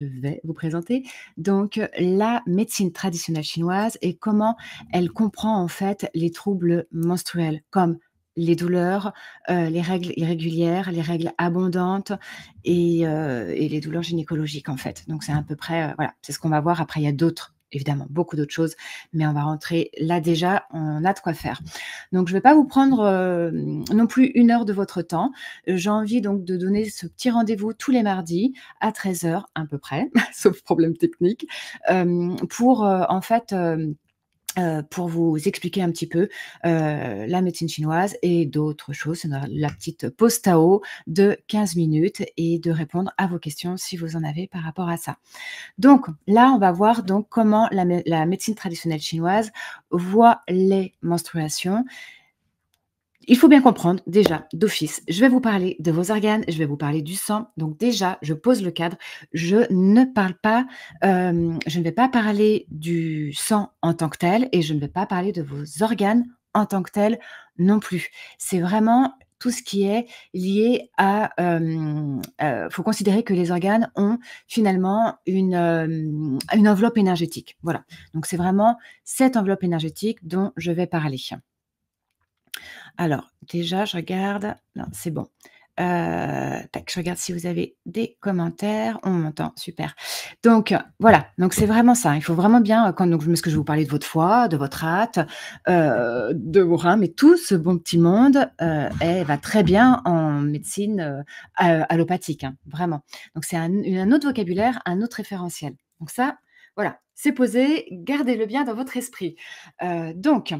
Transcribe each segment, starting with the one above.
Je vais vous présenter donc la médecine traditionnelle chinoise et comment elle comprend en fait les troubles menstruels comme les douleurs, les règles irrégulières, les règles abondantes et les douleurs gynécologiques en fait. Donc c'est à peu près, voilà, c'est ce qu'on va voir. Après il y a d'autres, évidemment, beaucoup d'autres choses, mais on va rentrer là déjà, on a de quoi faire. Donc je ne vais pas vous prendre, non plus 1 heure de votre temps. J'ai envie donc de donner ce petit rendez-vous tous les mardis à 13 heures à peu près, sauf problème technique, pour, en fait, pour vous expliquer un petit peu, la médecine chinoise et d'autres choses. C'est la petite pause Tao de 15 minutes et de répondre à vos questions si vous en avez par rapport à ça. Donc là, on va voir donc comment la médecine traditionnelle chinoise voit les menstruations. Il faut bien comprendre, déjà, d'office, je vais vous parler de vos organes, je vais vous parler du sang. Donc déjà, je pose le cadre. Je ne parle pas, je ne vais pas parler du sang en tant que tel et je ne vais pas parler de vos organes en tant que tels non plus. C'est vraiment tout ce qui est lié à, faut considérer que les organes ont finalement une enveloppe énergétique. Voilà. Donc c'est vraiment cette enveloppe énergétique dont je vais parler. Alors, déjà, je regarde. Non, c'est bon. Tac, je regarde si vous avez des commentaires. On m'entend, super. Donc, voilà, donc c'est vraiment ça. Il faut vraiment bien, quand donc parce que je vais vous parler de votre foie, de votre rate, de vos reins, mais tout ce bon petit monde, va très bien en médecine, allopathique, hein, vraiment. Donc c'est un autre vocabulaire, un autre référentiel. Donc ça, voilà, c'est posé, gardez-le bien dans votre esprit. Donc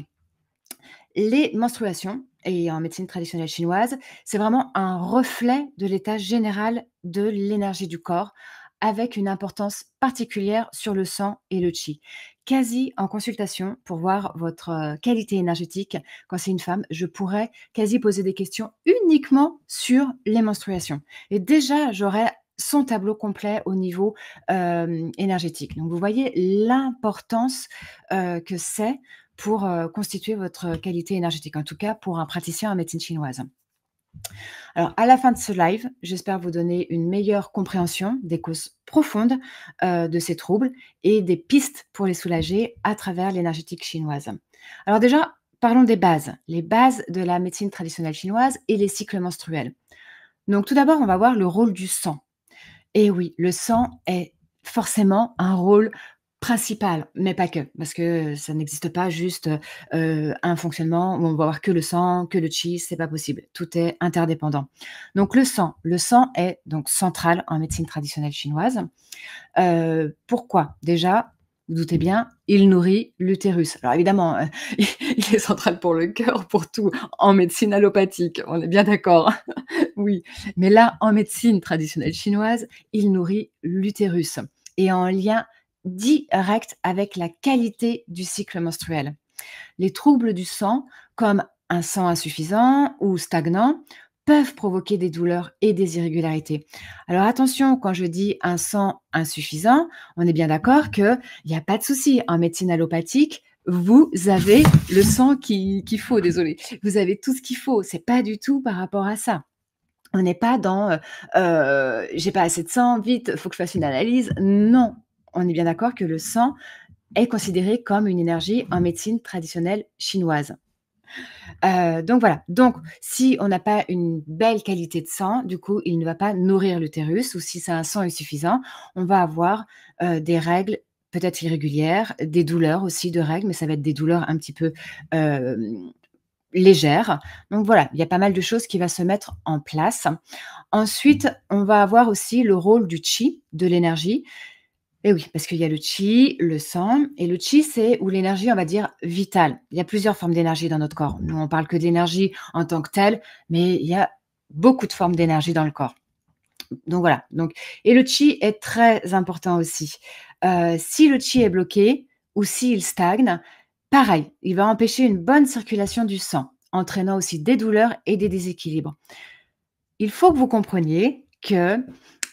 les menstruations et en médecine traditionnelle chinoise, c'est vraiment un reflet de l'état général de l'énergie du corps, avec une importance particulière sur le sang et le qi. Quasi en consultation pour voir votre, qualité énergétique, quand c'est une femme, je pourrais quasi poser des questions uniquement sur les menstruations et déjà j'aurais son tableau complet au niveau, énergétique. Donc vous voyez l'importance, que c'est pour, constituer votre qualité énergétique, en tout cas pour un praticien en médecine chinoise. Alors à la fin de ce live, j'espère vous donner une meilleure compréhension des causes profondes, de ces troubles et des pistes pour les soulager à travers l'énergétique chinoise. Alors déjà, parlons des bases, les bases de la médecine traditionnelle chinoise et les cycles menstruels. Donc tout d'abord, on va voir le rôle du sang. Et oui, le sang est forcément un rôle principal, mais pas que, parce que ça n'existe pas juste, un fonctionnement où on va avoir que le sang, que le qi, c'est pas possible. Tout est interdépendant. Donc le sang est donc central en médecine traditionnelle chinoise. Pourquoi? Déjà, vous doutez bien, il nourrit l'utérus. Alors évidemment, il est central pour le cœur, pour tout, en médecine allopathique, on est bien d'accord? Oui, mais là, en médecine traditionnelle chinoise, il nourrit l'utérus et en lien direct avec la qualité du cycle menstruel. Les troubles du sang, comme un sang insuffisant ou stagnant, peuvent provoquer des douleurs et des irrégularités. Alors attention, quand je dis un sang insuffisant, on est bien d'accord qu'il n'y a pas de souci. En médecine allopathique, vous avez le sang qu'il faut, désolé. Vous avez tout ce qu'il faut. C'est pas du tout par rapport à ça. On n'est pas dans, «J'ai pas assez de sang, vite, faut que je fasse une analyse». Non, on est bien d'accord que le sang est considéré comme une énergie en médecine traditionnelle chinoise. Donc voilà, donc si on n'a pas une belle qualité de sang, du coup, il ne va pas nourrir l'utérus ou si c'est un sang insuffisant, on va avoir, des règles peut-être irrégulières, des douleurs aussi de règles, mais ça va être des douleurs un petit peu, hem, légères. Donc voilà, il y a pas mal de choses qui va se mettre en place. Ensuite, on va avoir aussi le rôle du qi, de l'énergie. Et oui, parce qu'il y a le qi, le sang et le qi, c'est où l'énergie, on va dire, vitale. Il y a plusieurs formes d'énergie dans notre corps. Nous, on parle que d'énergie en tant que telle, mais il y a beaucoup de formes d'énergie dans le corps. Donc voilà, donc et le qi est très important aussi. Si le qi est bloqué ou s'il stagne, pareil, il va empêcher une bonne circulation du sang, entraînant aussi des douleurs et des déséquilibres. Il faut que vous compreniez que,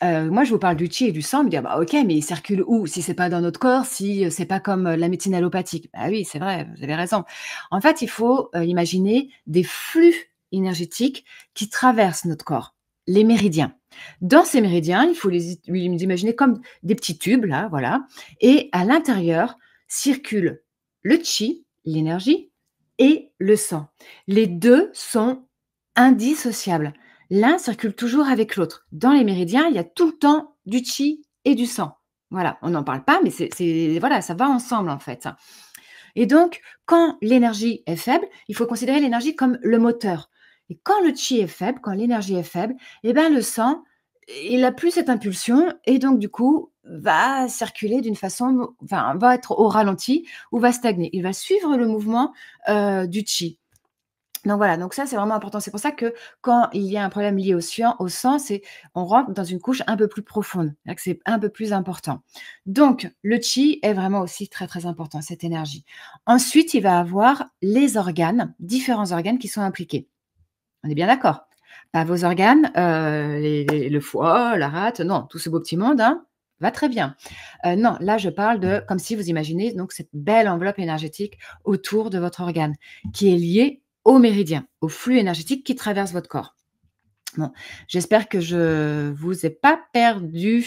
moi je vous parle du qi et du sang, vous me dire: «Bah OK, mais il circule où? Si c'est pas dans notre corps, si, c'est pas comme, la médecine allopathique». Bah oui, c'est vrai, vous avez raison. En fait, il faut, imaginer des flux énergétiques qui traversent notre corps. les méridiens. Dans ces méridiens, il faut les imaginer comme des petits tubes là, voilà, et à l'intérieur circule le chi, l'énergie et le sang. Les 2 sont indissociables. L'un circule toujours avec l'autre. Dans les méridiens, il y a tout le temps du chi et du sang. Voilà, on n'en parle pas, mais c'est voilà, ça va ensemble en fait. Et donc, quand l'énergie est faible, il faut considérer l'énergie comme le moteur. Et quand le chi est faible, quand l'énergie est faible, eh ben, le sang, il a plus cette impulsion et donc du coup, va circuler d'une façon enfin, va être au ralenti ou va stagner. Il va suivre le mouvement, du chi. Donc voilà, donc ça, c'est vraiment important. C'est pour ça que quand il y a un problème lié au sang, c'est on rentre dans une couche un peu plus profonde. C'est-à-dire que c'est un peu plus important. Donc le chi est vraiment aussi très, très important, cette énergie. Ensuite, il va avoir les organes, différents organes qui sont impliqués. On est bien d'accord? Pas vos organes, les le foie, la rate, non, tout ce beau petit monde, hein, va très bien. Non, là, je parle de comme si vous imaginez donc cette belle enveloppe énergétique autour de votre organe, qui est liée au méridien, au flux énergétique qui traverse votre corps. Bon, j'espère que je vous ai pas perdu,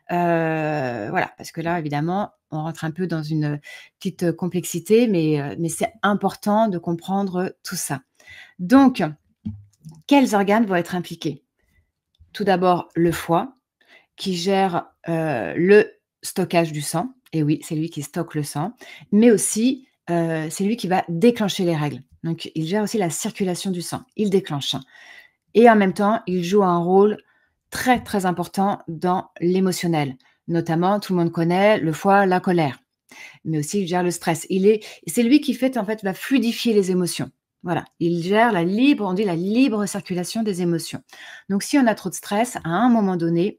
voilà, parce que là, évidemment, on rentre un peu dans une, petite, complexité, mais c'est important de comprendre tout ça. Donc quels organes vont être impliqués? Tout d'abord, le foie qui gère, le stockage du sang et oui, c'est lui qui stocke le sang, mais aussi, c'est lui qui va déclencher les règles. Donc il gère aussi la circulation du sang, il déclenche et en même temps, il joue un rôle très, très important dans l'émotionnel. Notamment, tout le monde connaît le foie, la colère, mais aussi il gère le stress. C'est lui qui fait, en fait, va fluidifier les émotions. Voilà, il gère on dit la libre circulation des émotions. Donc si on a trop de stress, à un moment donné,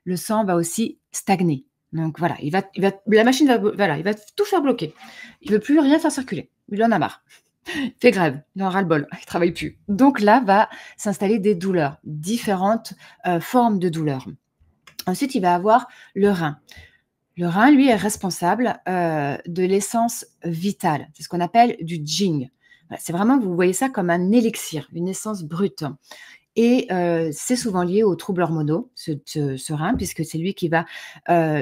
le sang va aussi stagner. Donc voilà, la machine va voilà, il va tout faire bloquer. Il veut plus rien faire circuler. Il en a marre. Il fait grève, il en a ras-le-bol, il travaille plus. Donc là, va s'installer des douleurs, différentes, formes de douleurs. Ensuite, il va avoir le rein. Le rein, lui, est responsable, de l'essence vitale. C'est ce qu'on appelle du jing. Voilà, c'est vraiment vous voyez ça comme un élixir, une essence brute et c'est souvent lié aux troubles hormonaux, ce rein, puisque c'est lui qui va,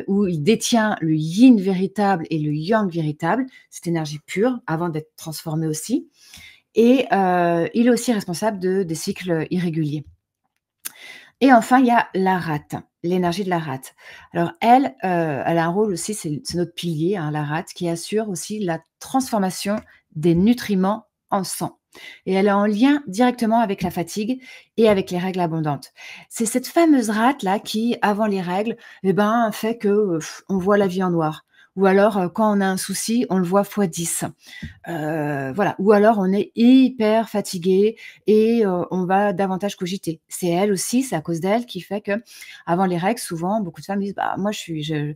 où il détient le yin véritable et le yang véritable, cette énergie pure, avant d'être transformée aussi et il est aussi responsable des cycles irréguliers. Et enfin, il y a la rate, l'énergie de la rate. Alors elle, elle a un rôle aussi, c'est notre pilier, hein, la rate, qui assure aussi la transformation des nutriments en sang. Et elle est en lien directement avec la fatigue et avec les règles abondantes. C'est cette fameuse rate-là qui, avant les règles, eh ben, fait que, on voit la vie en noir. Ou alors, quand on a un souci, on le voit fois 10. Voilà, ou alors on est hyper fatigué et on va davantage cogiter. C'est elle aussi, c'est à cause d'elle qui fait qu'avant les règles, souvent, beaucoup de femmes disent: «Bah, moi, je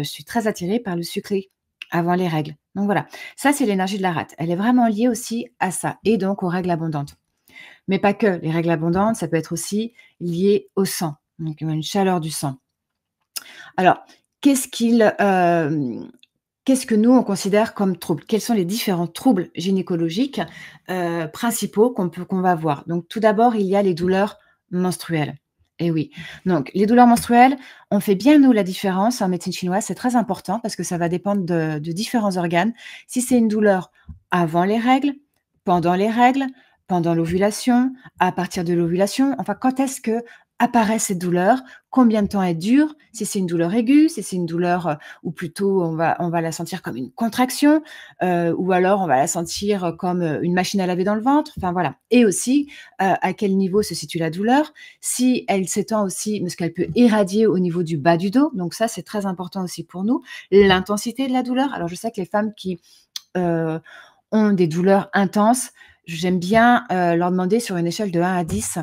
suis très attirée par le sucré avant les règles». Donc voilà, ça, c'est l'énergie de la rate. Elle est vraiment liée aussi à ça et donc aux règles abondantes. Mais pas que, les règles abondantes, ça peut être aussi lié au sang, donc une chaleur du sang. Alors, qu'est-ce qu'il, qu'est-ce que nous, on considère comme trouble? Quels sont les différents troubles gynécologiques, principaux qu'on va avoir? Donc tout d'abord, il y a les douleurs menstruelles. Et oui, donc les douleurs menstruelles, on fait bien, nous, la différence en médecine chinoise, c'est très important parce que ça va dépendre de différents organes. Si c'est une douleur avant les règles, pendant l'ovulation, à partir de l'ovulation, enfin, quand est-ce qu'apparaît cette douleur? Combien de temps elle dure? Si c'est une douleur aiguë, si c'est une douleur, ou plutôt on va la sentir comme une contraction, ou alors on va la sentir comme, une machine à laver dans le ventre, enfin voilà. Et aussi, à quel niveau se situe la douleur? Si elle s'étend aussi parce qu'elle peut irradier au niveau du bas du dos, donc ça, c'est très important aussi pour nous. L'intensité de la douleur, alors je sais que les femmes qui, heu, ont des douleurs intenses, j'aime bien, leur demander sur une échelle de 1 à 10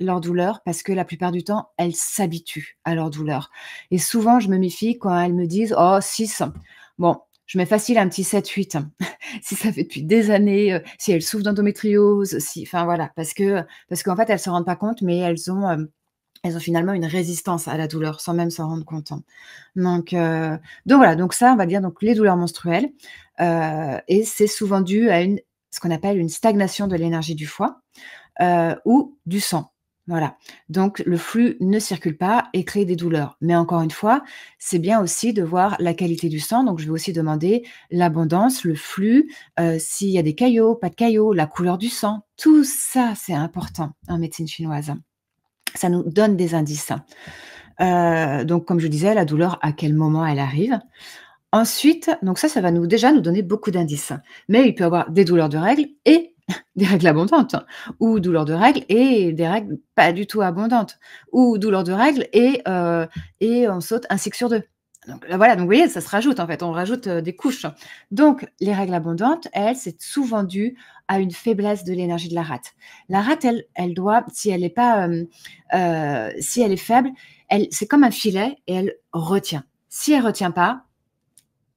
leur douleur parce que la plupart du temps, elles s'habituent à leur douleur et souvent je me méfie quand elles me disent: «Oh 6». Bon, je mets facile un petit 7-8 si ça fait depuis des années, si elles souffrent d'endométriose, si enfin voilà, parce qu'en fait, elles se rendent pas compte, mais elles ont finalement une résistance à la douleur sans même s'en rendre compte, hein. Donc heu, donc voilà, donc ça, on va dire donc les douleurs menstruelles, et c'est souvent dû à ce qu'on appelle une stagnation de l'énergie du foie, ou du sang. Voilà, donc le flux ne circule pas et crée des douleurs. Mais encore une fois, c'est bien aussi de voir la qualité du sang. Donc je vais aussi demander l'abondance, le flux, s'il y a des caillots, pas de caillots, la couleur du sang. Tout ça, c'est important en médecine chinoise. Ça nous donne des indices. Donc comme je disais, la douleur, à quel moment elle arrive. Ensuite, donc ça va nous déjà nous donner beaucoup d'indices. Mais il peut y avoir des douleurs de règles et des règles abondantes, ou douleurs de règles et des règles pas du tout abondantes, ou douleurs de règles et on saute un cycle sur 2. Donc là, voilà, donc vous voyez, ça se rajoute en fait, on rajoute, des couches. Donc les règles abondantes, elles, c'est souvent dû à une faiblesse de l'énergie de la rate. La rate, elle doit, si elle est pas, si elle est faible, elle c'est comme un filet et elle retient. Si elle retient pas,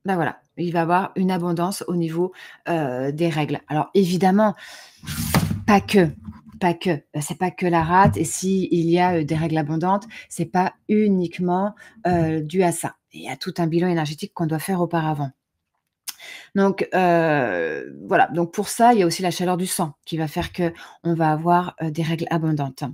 bah, voilà, il va avoir une abondance au niveau, des règles. Alors évidemment, pas que, pas que, c'est pas que la rate et s'il y a, des règles abondantes, c'est pas uniquement, dû à ça. Il y a tout un bilan énergétique qu'on doit faire auparavant. Donc voilà, donc pour ça, il y a aussi la chaleur du sang qui va faire qu'on va avoir, des règles abondantes.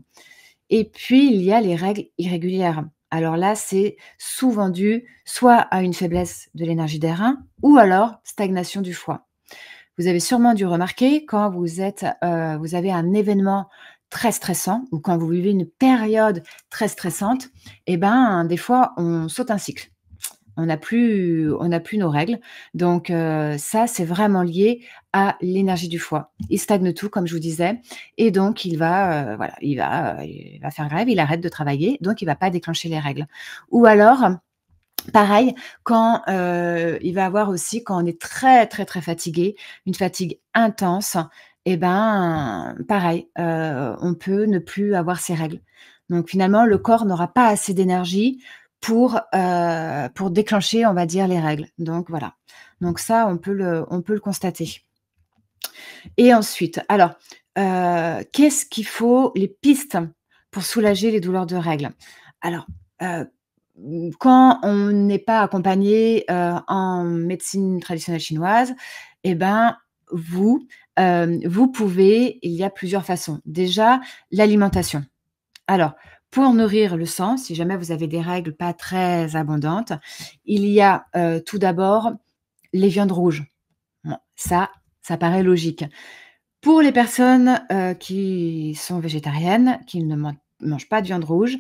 Et puis, il y a les règles irrégulières. Alors là, c'est souvent dû soit à une faiblesse de l'énergie des reins ou alors stagnation du foie. Vous avez sûrement dû remarquer quand vous avez un événement très stressant ou quand vous vivez une période très stressante, eh ben, des fois, on saute un cycle. On n'a plus nos règles. Donc ça, c'est vraiment lié à l'énergie du foie. Il stagne tout, comme je vous disais et donc voilà, il va faire grève, il arrête de travailler, donc il va pas déclencher les règles. Ou alors, pareil, quand, il va avoir aussi quand on est très, très, très fatigué, une fatigue intense et ben, pareil, on peut ne plus avoir ses règles. Donc finalement, le corps n'aura pas assez d'énergie pour déclencher, on va dire, les règles. Donc voilà. Donc ça, on peut le constater. Et ensuite, alors, qu'est-ce qu'il faut les pistes pour soulager les douleurs de règles? Alors, heu, quand on n'est pas accompagné, en médecine traditionnelle chinoise et ben, vous pouvez il y a plusieurs façons. Déjà, l'alimentation. Alors, pour nourrir le sang, si jamais vous avez des règles pas très abondantes, il y a, tout d'abord les viandes rouges. Bon, ça paraît logique. Pour les personnes, qui sont végétariennes, qui ne mangent pas de viande rouge,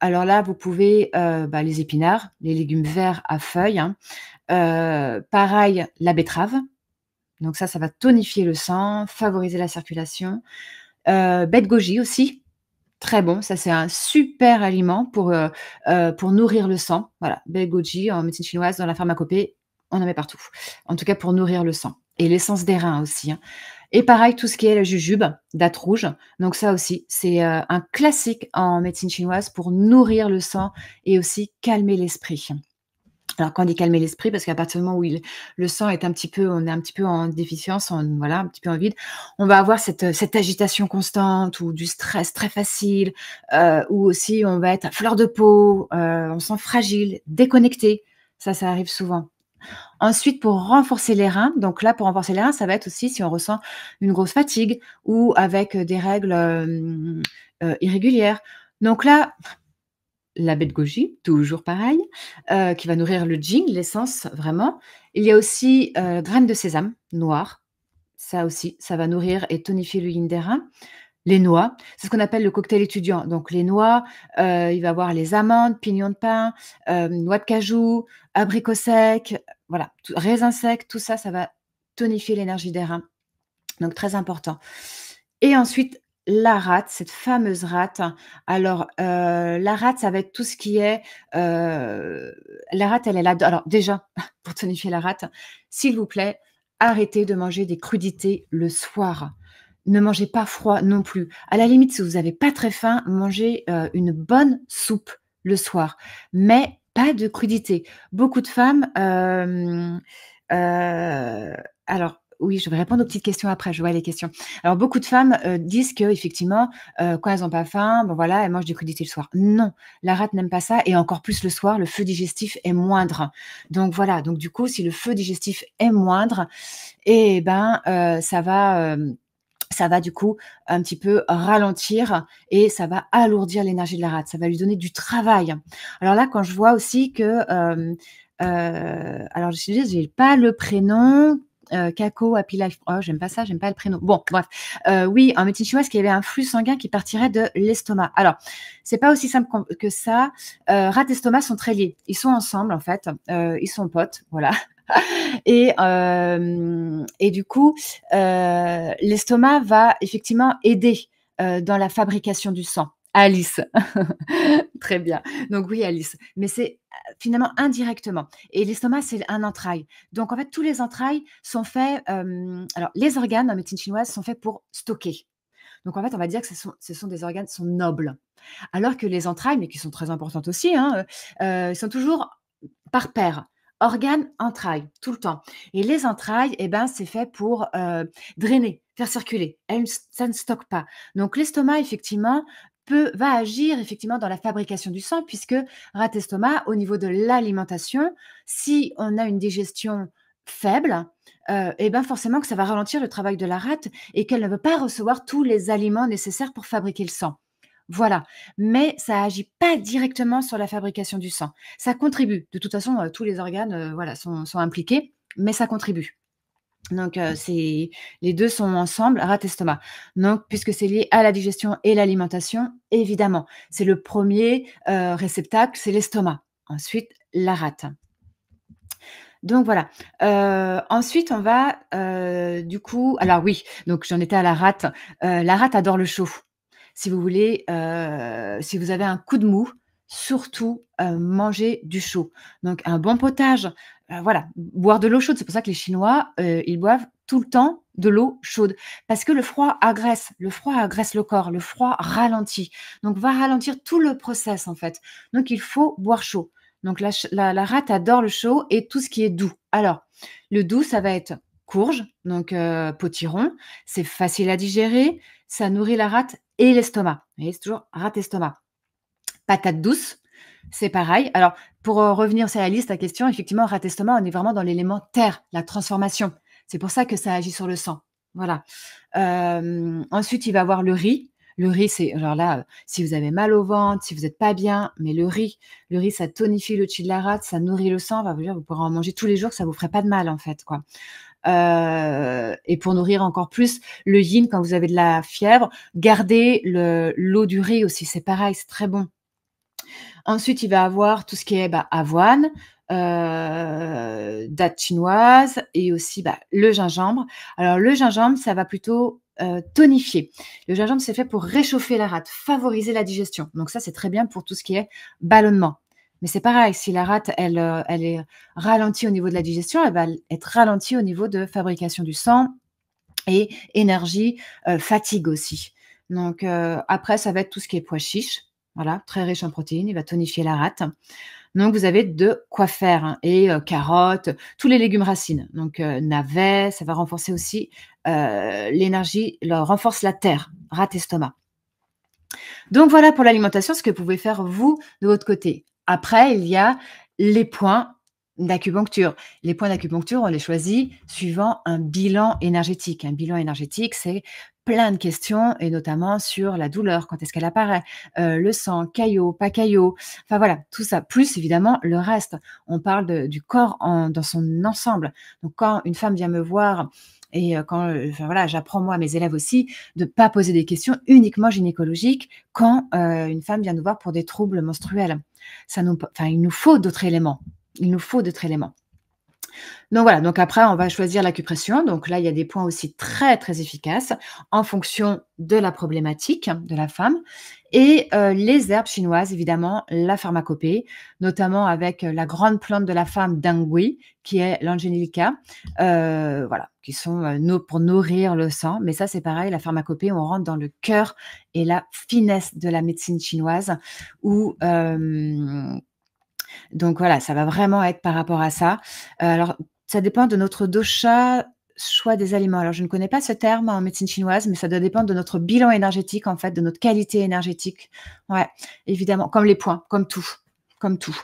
alors là, vous pouvez, les épinards, les légumes verts à feuilles, hein. Pareil, la betterave, donc ça va tonifier le sang, favoriser la circulation. Baie de goji aussi, très bon, ça c'est un super aliment pour nourrir le sang. Voilà, baie de goji en médecine chinoise, dans la pharmacopée, on en met partout. En tout cas pour nourrir le sang et l'essence des reins aussi, hein. Et pareil, tout ce qui est le jujube, date rouge, donc ça aussi, c'est, un classique en médecine chinoise pour nourrir le sang et aussi calmer l'esprit. Alors quand on dit calmer l'esprit, parce qu'à partir du moment où le sang est un petit peu on est un petit peu en déficience, voilà, un petit peu en vide, on va avoir cette agitation constante ou du stress très facile, ou aussi on va être à fleur de peau, on se sent fragile, déconnecté. Ça arrive souvent. Ensuite, pour renforcer les reins, donc là, pour renforcer les reins, ça va être aussi si on ressent une grosse fatigue ou avec, des règles, irrégulières. Donc là, la baie de goji, toujours pareil, qui va nourrir le jing, l'essence vraiment. Il y a aussi, graines de sésame noires, ça aussi, ça va nourrir et tonifier le yin des reins. Les noix, c'est ce qu'on appelle le cocktail étudiant. Donc les noix, il va y avoir les amandes, pignons de pain, noix de cajou, abricots secs, voilà, raisins secs, tout ça, ça va tonifier l'énergie des reins, donc très important. Et ensuite, la rate, cette fameuse rate. Alors, la rate, ça va être tout ce qui est, la rate, elle est là alors déjà, pour tonifier la rate, s'il vous plaît, arrêtez de manger des crudités le soir. Ne mangez pas froid non plus. À la limite, si vous avez pas très faim, mangez, une bonne soupe le soir, mais pas de crudités. Beaucoup de femmes, alors oui, je vais répondre aux petites questions après, je vois les questions. Alors beaucoup de femmes, disent qu'effectivement, quand elles ont pas faim, bon voilà, elles mangent des crudités le soir. Non, la rate n'aime pas ça et encore plus le soir, le feu digestif est moindre. Donc voilà, donc du coup, si le feu digestif est moindre et ben, ça va du coup un petit peu ralentir et ça va alourdir l'énergie de la rate. Ça va lui donner du travail. Alors là, quand je vois aussi que, alors je dis, j'ai pas le prénom, Kako Happy Life. Oh, j'aime pas ça, j'aime pas le prénom. Bon, bref, oui, en médecine chinoise, qu'il y avait un flux sanguin qui partirait de l'estomac. Alors, c'est pas aussi simple que ça. Rate et estomac sont très liés. Ils sont ensemble en fait, ils sont potes, voilà. Et du coup, l'estomac va effectivement aider, dans la fabrication du sang. Alice. Très bien. Donc oui, Alice, mais c'est, finalement indirectement et l'estomac, c'est un entraille. Donc en fait, tous les entrailles sont faits, alors les organes en médecine chinoise sont faits pour stocker. Donc en fait, on va dire que ce sont des organes sont nobles. Alors que les entrailles, mais qui sont très importantes aussi, hein, sont toujours par paire. Organes, entrailles, tout le temps. Et les entrailles, eh ben, c'est fait pour, drainer, faire circuler. Ça ne stocke pas. Donc l'estomac, effectivement, va agir effectivement dans la fabrication du sang puisque rate estomac, au niveau de l'alimentation, si on a une digestion faible, et ben, forcément que ça va ralentir le travail de la rate et qu'elle ne veut pas recevoir tous les aliments nécessaires pour fabriquer le sang. Voilà, mais ça agit pas directement sur la fabrication du sang. Ça contribue. De toute façon, tous les organes, voilà, sont impliqués, mais ça contribue. Donc c'est les 2 sont ensemble, rate estomac. Donc puisque c'est lié à la digestion et l'alimentation, évidemment, c'est le premier réceptacle, c'est l'estomac. Ensuite, la rate. Donc voilà. Ensuite, on va, du coup alors oui, donc j'en étais à la rate adore le chaud. Si vous voulez, si vous avez un coup de mou, surtout, mangez du chaud. Donc un bon potage, voilà, boire de l'eau chaude. C'est pour ça que les Chinois, ils boivent tout le temps de l'eau chaude parce que le froid agresse le corps, le froid ralentit, donc va ralentir tout le process, en fait. Donc il faut boire chaud. Donc la rate adore le chaud et tout ce qui est doux. Alors, le doux, ça va être courge, donc potiron, c'est facile à digérer, ça nourrit la rate et l'estomac. Vous voyez, c'est toujours rate-estomac. Patate douce, c'est pareil. Alors, pour, revenir sur la liste, ta question, effectivement, rate-estomac, on est vraiment dans l'élément terre, la transformation. C'est pour ça que ça agit sur le sang. Voilà. Ensuite, il va y avoir le riz. Le riz, c'est alors là, si vous avez mal au ventre, si vous êtes pas bien, mais le riz, ça tonifie le chi de la rate, ça nourrit le sang. Enfin, vous dire, vous pourrez en manger tous les jours, ça vous ferait pas de mal, en fait, quoi. Et pour nourrir encore plus le yin quand vous avez de la fièvre, gardez l'eau du riz aussi, c'est pareil, c'est très bon. Ensuite, il va avoir tout ce qui est, avoine, dattes chinoises et aussi, le gingembre. Alors le gingembre, ça va plutôt, tonifier. Le gingembre, c'est fait pour réchauffer la rate, favoriser la digestion. Donc ça, c'est très bien pour tout ce qui est ballonnement. Mais c'est pareil, si la rate, elle est ralentie au niveau de la digestion, elle va être ralentie au niveau de fabrication du sang et énergie, fatigue aussi. Donc après, ça va être tout ce qui est pois chiches, voilà, très riche en protéines, il va tonifier la rate. Donc vous avez de quoi faire, hein et carottes, tous les légumes racines. Donc navets, ça va renforcer aussi, l'énergie, renforce la terre, rate estomac. Donc voilà pour l'alimentation, ce que vous pouvez faire vous, de votre côté. Après, il y a les points d'acupuncture. Les points d'acupuncture, on les choisit suivant un bilan énergétique. Un bilan énergétique, c'est plein de questions et notamment sur la douleur, quand est-ce qu'elle apparaît, le sang, caillot, pas caillot, enfin voilà, tout ça, plus évidemment le reste. On parle du corps dans son ensemble. Donc quand une femme vient me voir et quand, enfin voilà, j'apprends moi à mes élèves aussi de ne pas poser des questions uniquement gynécologiques quand, une femme vient nous voir pour des troubles menstruels. Il nous faut d'autres éléments. Il nous faut d'autres éléments. Donc voilà, donc après on va choisir l'acupression. Donc là, il y a des points aussi très, très efficaces en fonction de la problématique de la femme et les herbes chinoises évidemment, la pharmacopée, notamment avec, la grande plante de la femme Dengui qui est l'Angelica, voilà, qui sont, pour nourrir le sang. Mais ça, c'est pareil, la pharmacopée, on rentre dans le cœur et la finesse de la médecine chinoise où, donc voilà, ça va vraiment être par rapport à ça. Alors ça dépend de notre dosha, choix des aliments. Alors je ne connais pas ce terme en médecine chinoise, mais ça doit dépendre de notre bilan énergétique en fait, de notre qualité énergétique. Ouais, évidemment, comme les points, comme tout. comme tout.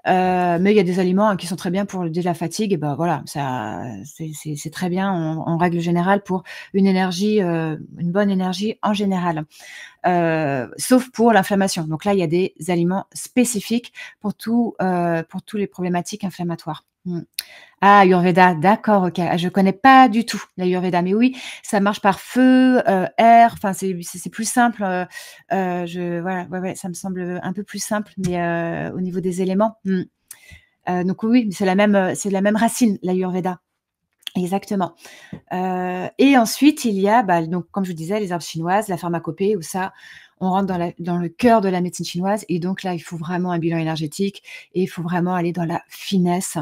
Mais il y a des aliments, qui sont très bien pour le la fatigue et ben, voilà, ça c'est très bien en règle générale pour une énergie, une bonne énergie en général. Sauf pour l'inflammation. Donc là, il y a des aliments spécifiques pour tous les problématiques inflammatoires. Mmh. Ah, Ayurveda, d'accord, OK. Ah, je connais pas du tout l'Ayurveda, mais oui, ça marche par feu, air, enfin c'est plus simple, je voilà, ouais, ouais, ça me semble, un peu plus simple, mais au niveau des éléments, donc oui, c'est la même racine, l'Ayurveda. Exactement. Et ensuite, il y a, bah, donc comme je vous disais, les herbes chinoises, la pharmacopée où ça, on rentre dans le cœur de la médecine chinoise et donc là, il faut vraiment un bilan énergétique et il faut vraiment aller dans la finesse,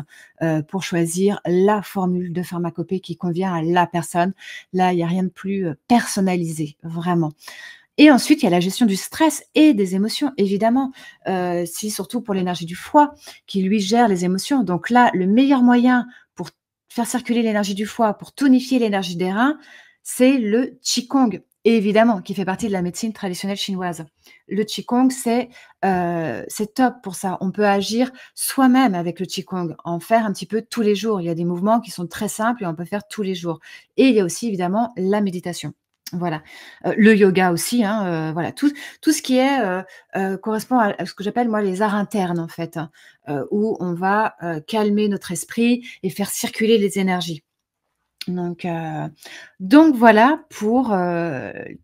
pour choisir la formule de pharmacopée qui convient à la personne. Là, il y a rien de plus, personnalisé, vraiment. Et ensuite, il y a la gestion du stress et des émotions, évidemment, si surtout pour l'énergie du foie qui lui gère les émotions. Donc là, le meilleur moyen pour faire circuler l'énergie du foie, pour tonifier l'énergie des reins, c'est le qigong, évidemment, qui fait partie de la médecine traditionnelle chinoise. Le qigong, c'est top pour ça. On peut agir soi-même avec le qigong, en faire un petit peu tous les jours. Il y a des mouvements qui sont très simples et on peut faire tous les jours. Et il y a aussi évidemment la méditation. Voilà, le yoga aussi, hein, voilà, tout ce qui est, correspond à ce que j'appelle moi les arts internes en fait, hein, où on va, calmer notre esprit et faire circuler les énergies. Donc voilà pour,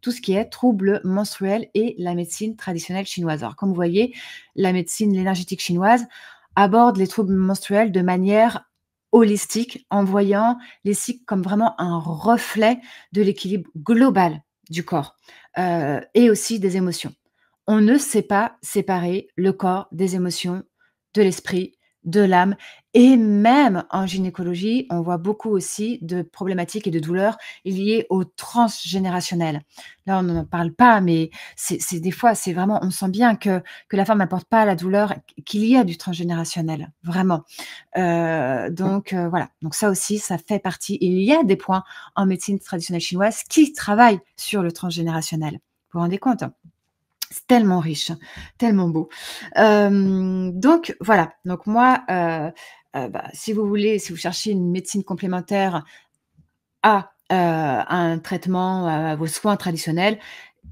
tout ce qui est troubles menstruels et la médecine traditionnelle chinoise. Alors comme vous voyez, la médecine énergétique chinoise aborde les troubles menstruels de manière holistique, en voyant les cycles comme vraiment un reflet de l'équilibre global du corps, et aussi des émotions. On ne sait pas séparer le corps des émotions, de l'esprit, de l'âme et même en gynécologie, on voit beaucoup aussi de problématiques et de douleurs liées au transgénérationnel. Là, on n'en parle pas, mais c'est des fois, c'est vraiment on sent bien que la femme n'apporte pas la douleur, qu'il y a du transgénérationnel, vraiment. Donc voilà, donc ça aussi, ça fait partie il y a des points en médecine traditionnelle chinoise qui travaillent sur le transgénérationnel. Vous vous rendez compte? C'est tellement riche, tellement beau. Donc voilà, donc moi, bah, si vous voulez, si vous cherchez une médecine complémentaire à, un traitement, à vos soins traditionnels,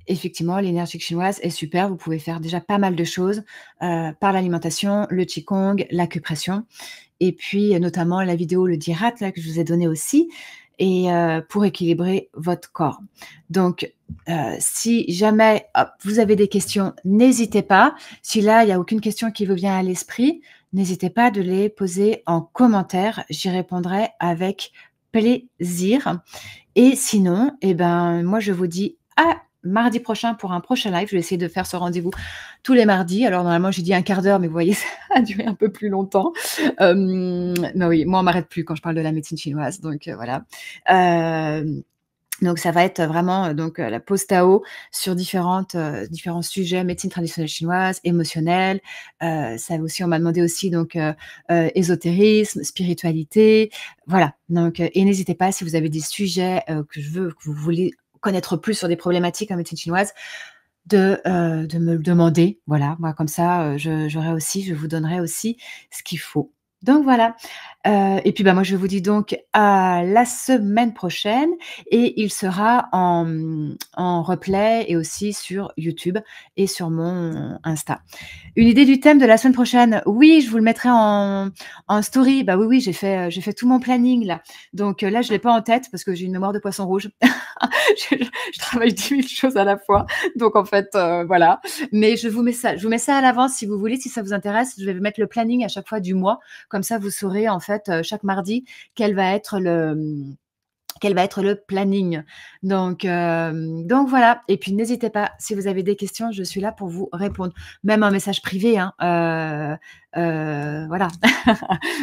effectivement, l'énergie chinoise est super. Vous pouvez faire déjà pas mal de choses, par l'alimentation, le qigong, l'acupression et puis, notamment la vidéo Le Dirat là que je vous ai donné aussi et pour équilibrer votre corps. Donc, si jamais, hop, vous avez des questions, n'hésitez pas. Si là, il y a aucune question qui vous vient à l'esprit, n'hésitez pas de les poser en commentaire. J'y répondrai avec plaisir et sinon, et ben, moi je vous dis à mardi prochain pour un prochain live. Je vais essayer de faire ce rendez-vous tous les mardis. Alors normalement, j'ai dit un quart d'heure, mais vous voyez, ça a duré un peu plus longtemps. Mais oui, moi on m'arrête plus quand je parle de la médecine chinoise, donc voilà. Donc ça va être vraiment, donc la pause Tao sur différents sujets, médecine traditionnelle chinoise, émotionnelle, ça aussi on m'a demandé aussi donc ésotérisme, spiritualité, voilà. Donc et n'hésitez pas si vous avez des sujets, que vous voulez connaître plus sur des problématiques en médecine chinoise, de me le demander. Voilà, moi comme ça, je vous donnerai aussi ce qu'il faut. Donc voilà, et puis, bah, moi je vous dis donc à la semaine prochaine et il sera en replay et aussi sur YouTube et sur mon Insta. Une idée du thème de la semaine prochaine? Oui, je vous le mettrai en story. Bah, oui, oui, j'ai fait tout mon planning là. Donc, là, je l'ai pas en tête parce que j'ai une mémoire de poisson rouge. Je travaille 10 000 choses à la fois. Donc en fait, voilà. Mais je vous mets ça à l'avance si vous voulez, si ça vous intéresse. Je vais vous mettre le planning à chaque fois du mois. Comme ça, vous saurez en fait, chaque mardi quel va être quel va être le planning. Donc voilà et puis n'hésitez pas, si vous avez des questions, je suis là pour vous répondre. Même un message privé, hein, voilà.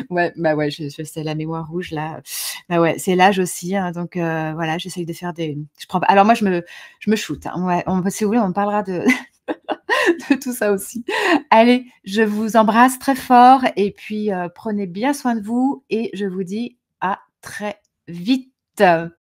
Ouais, bah, ouais, je sais la mémoire rouge là, bah, ouais, c'est l'âge aussi, hein, donc voilà, j'essaye de faire des je prends pas alors moi je me shoot, hein, ouais, on si vous voulez, on parlera de de tout ça aussi. Allez, je vous embrasse très fort et puis, prenez bien soin de vous et je vous dis à très vite.